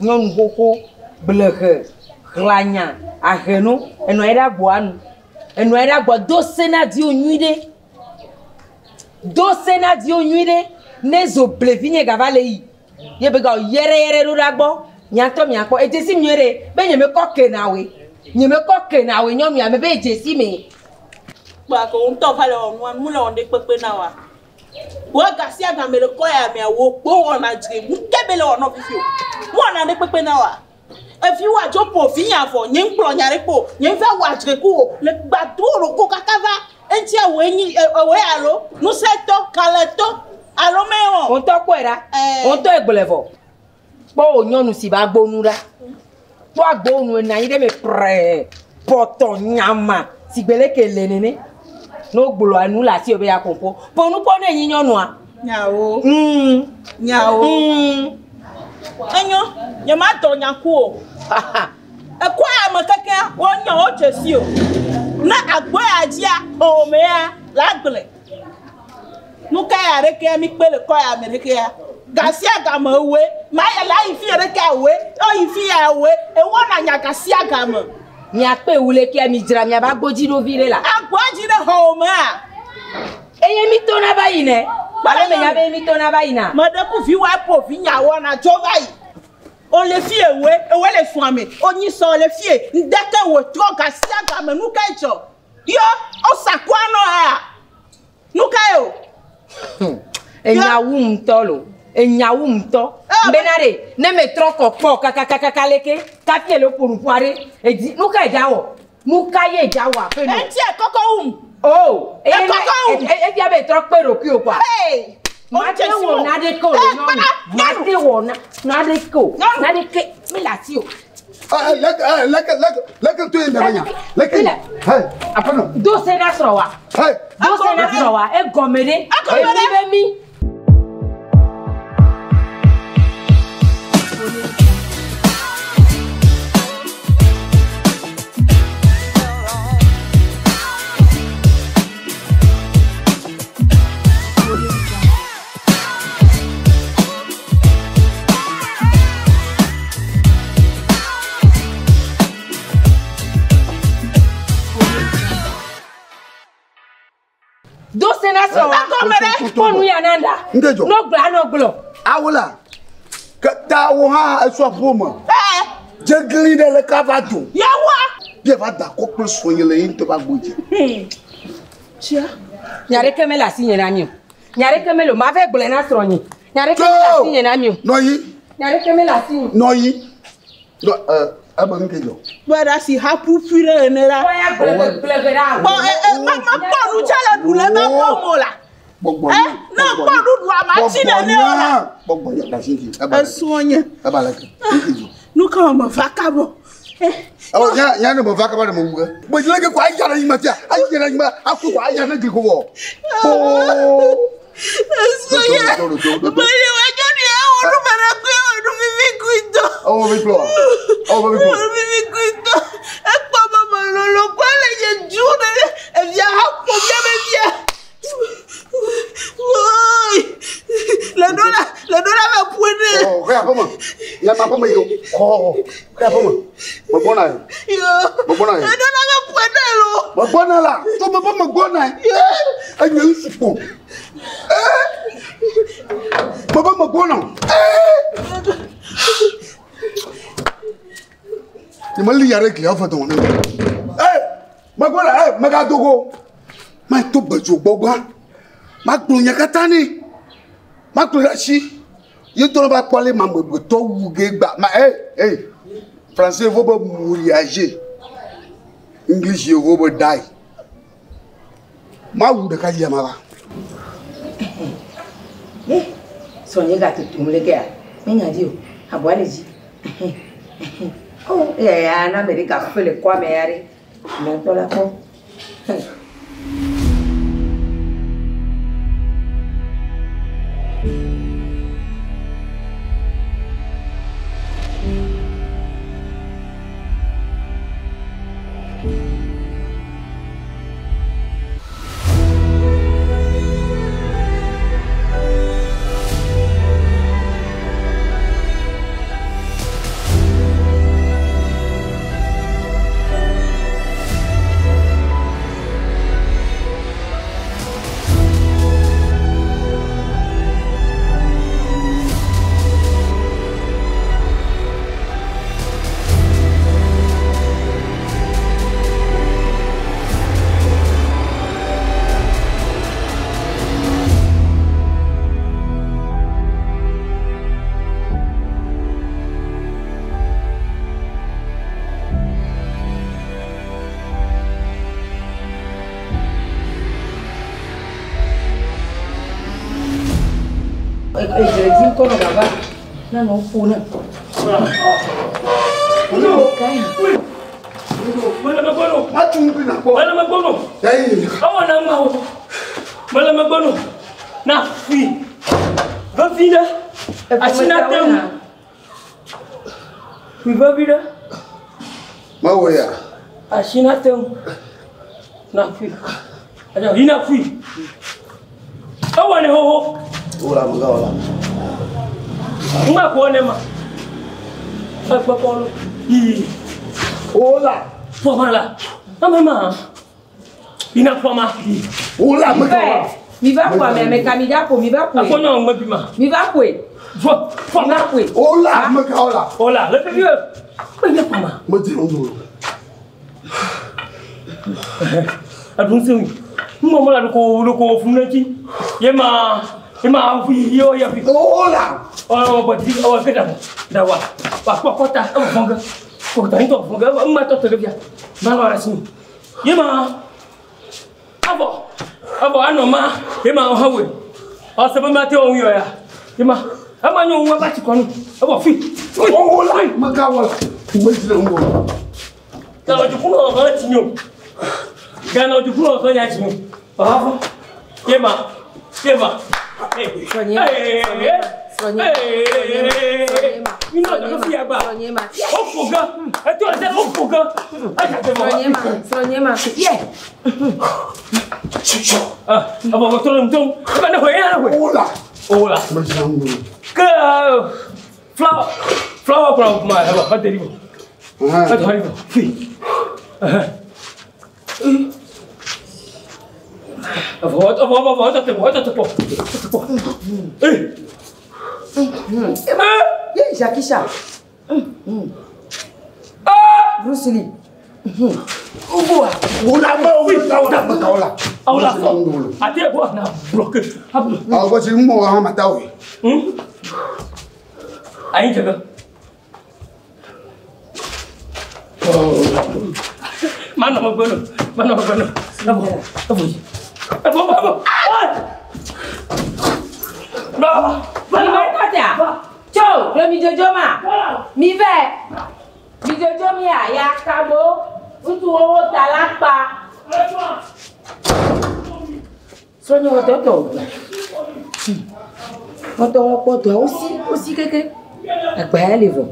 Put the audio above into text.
Non koko blege glanya aheno eno era boanu eno era bo do sena di onuide nezo blevinye gavale yi ye be ga yere ru dagbo nyato mi akpo ejesi miere be nyeme koke nawe nyonu ya me be ejesi me ba ko nto fa le onu mu le onde pepe na wa wo ga si aga me le ko ya me wo po wona jire mu kebe le ono fifi o wona de pepe na wa e fi wa jo po fi yan fo yin klo nyare po yin fe wa jire ku le gbaduro ko kakava enti awe yin ewe aro nu seto kaleto aro me won on to ko era on to egbelefo po nyonu si ba gbonura po agbonu na yin de me pre poto nyama si gbele ke le nene no gbolo anu la ti obe ya kompo ponu po na yin nyonu a nyawo enyo ye ma to nyaku o e kwa ma keke won nya o chesi o na agbo ajia o me ya lagbele nu ka ya reke mi pele ko ya me reke ya gasia gama we ma ya la ifi reke we o ifi ya we e wona nya gasia gama nya pe wule ki mi jira nya ba gboji do vire la agboji de ho me a eye mi to na bayi ne bale me nya be mi to na bayi na mo de ku fi wa po fi nya wona jo bayi o le fi ewe le suame onyi so le fi ndeke wo tro gasia gama nu ka icho yo o sakwa no a nu ka yo enyawu mto benare ne me troko po kakakaleke kapie lo porupuare edi nu ka jawo nu ka ye jawo ape no enti e koko oh e dia be trok pe ro ki o kwa mate wo na de ko no mate wo na de ko na de ke mi la ti o lek tu inde banya lek hey apano do se na srowa e gomede e be mi do sena so ponu ya nanda no gla no glo awula ta wo ha so fomo jegli de le kavatu yawa bi va da ko pe so yin le yin to ba gboji tia nyare keme la sinye na mi nyare keme lo ma fe gble na so yin nyare keme la sinye na mi no yi nyare keme la sinye no yi no aba nkejo bada si hapu fire enera ya gble ra bo ma ponu chala dule ma pomo la gbogbo na ponu du ama ti na ne ola gbogbo ya da sinji aba esuonye aba la nkejo nu ka ma fakabo ya ne mo va ka ba mo wuga bo jile ke kwa ya na yima tia ayira yima aku kwa ya na giko wo esuonye bale wa joni e onu mara ko onu mi mi kuito oh mi plo mi kuito e pa mama lo kwa le je june e via hapo bia be bia oi la dona me puede oh kwa poma ya ma poma yo oh kwa poma mo bona yo la dona me puede lo mo bona la to mo bona anya usupo baba mo bona ni mali yare ki afa to wona mo bona ma ga Togo ma to bejo gbogbo ma gbo yan kata ni ma to si yo to ba pole ma mo to wuge gba ma français vo ba mouriager english yo vo ba die ma wu de ka yema ba sonye ga tutumule ke menya dio abwaleji oh ana America fele kwa me yare me to la ko encore no baba. Na no funa. No kai. Mana magono. Matumbi na ko. Mana magono. Yayi. Awana ngao. Mana magono. Na fi. Va vida. Asina tem. Fi va vida. Mawoya. Asina tem. Na fi. Aja hina fi. Awane ho. Ola mga ola. Uma kuone ma. Apa kono? Ola. Forma lá. Mama. Ina forma. Ola mga ola. Mi va quoi mais kamija ko mi va ko. Akono ngabima. Mi va ko. Forma ko. Ola mga ola. Ola, le vieux. Ina forma. Mo di ondo. Adun sewi. Mo la ko funati. Yema fi yo ya fi. Ola. Oh, bati oh peda. Dawa. Wa kota fonga. Kota into fonga ma to te via. Ma la sini. Yema. Abo anoma. Yema hawe. O se ba ma te on yo ya. Yema. Ama nyo wa ba ti kono. Abo fi. Ola mga ola. Mo di ondo. Dawa ju kuno ga ti nyo. Gana ju kuno ga ya ti nyo. Ah. Yema. Sonia. Jakisha. Bruce Lee. Oula. Até agora não. Bloque. Agora se mo ha matawi. Aí chega. Mana magono. Vamos. Non. Ciao, le mi jojo ma. Mi ve. Mi jojo mi ya kabo. Utu owo talapa. Sonia ototo. Oto won poto aussi kéké. Agba le vo.